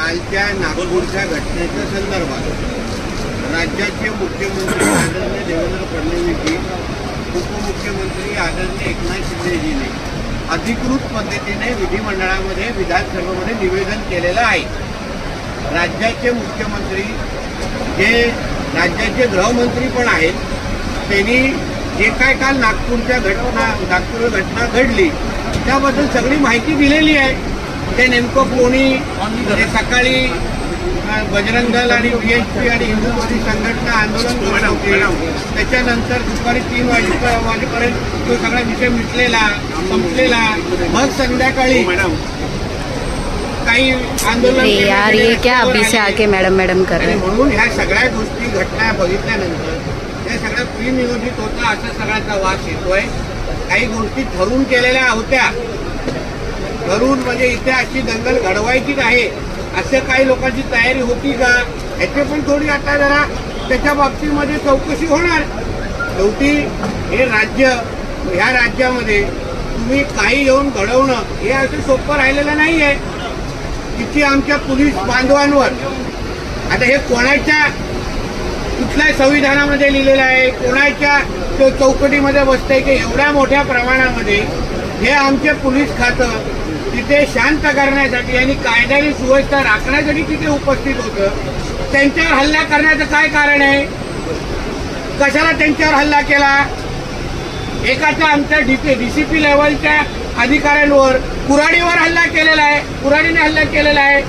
कालच्या नागपूरच्या घटनेच्या संदर्भात राज्याचे मुख्यमंत्री आदरणीय देवेंद्र फडणवीसजी, उपमुख्यमंत्री आदरणीय एकनाथ शिंदेजीने अधिकृत पद्धतीने विधिमंडळामध्ये विधानसभेमध्ये निवेदन केलेलं आहे। राज्याचे मुख्यमंत्री जे राज्याचे गृहमंत्री पण आहेत, त्यांनी जे काय काल नागपूर घटना घडली त्याबद्दल सगळी माहिती दिलेली आहे। ते नेमकं कोणी सकाळी बजरंग दल आणि बीएचपी आणि हिंदुत्ववादी संघटना आंदोलन करत होते, त्याच्यानंतर दुपारी 3 वाजेपर्यंत तो सगळा विषय मिटलेला संपलेला, मग संध्याकाळी काही आंदोलन यार ये क्या अभी से आके मैडम कर रहे हैं। म्हणून ह्या सगळ्या गोष्टी घटना बघितल्यानंतर हे सगळं प्रीनियोजित होतं असं सगळ्याचा वास येतोय। काही गोष्टी ठरवून केलेल्या होत्या, ठरवून म्हणजे इथे अशी दंगल घडवायचीच आहे असं काही लोकांची तयारी होती का, याचे पण थोडी आता जरा त्याच्या बाबतीमध्ये चौकशी होणार। शेवटी हे राज्य, ह्या राज्यामध्ये तुम्ही काही येऊन घडवणं हे असं सोपं राहिलेलं नाही आहे। किती आमच्या पोलीस बांधवांवर आता हे कोणाच्या कुठल्या संविधानामध्ये लिहिलेलं आहे, कोणाच्या चौकटीमध्ये बसतंय की एवढ्या मोठ्या प्रमाणामध्ये हे आमचे पोलीस खातं तिथे शांत करण्यासाठी आणि कायद्याची सुव्यवस्था राखण्यासाठी तिथे उपस्थित होतं। त्यांच्यावर हल्ला करण्याचं काय कारण आहे? कशाला त्यांच्यावर हल्ला केला? एकाचा आमच्या डीसीपी लेवलच्या अधिकाऱ्यांवर कुऱ्हाडीवर हल्ला केलेला आहे, कुऱ्हाडीने हल्ला केलेला आहे।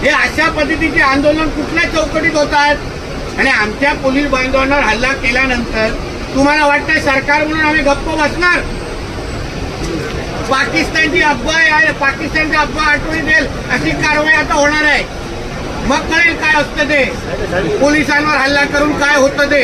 हे अशा पद्धतीचे आंदोलन कुठल्या चौकटीत होतात आणि आमच्या पोलीस बांधवांवर हल्ला केल्यानंतर तुम्हाला वाटतं सरकार म्हणून आम्ही गप्प बसणार? पाकिस्तानची अफवा आहे, पाकिस्तानचा अफवा आठवणी देईल अशी कारवाई आता होणार आहे। मग कळेल काय असतं ते, पोलिसांवर हल्ला करून काय होतं ते।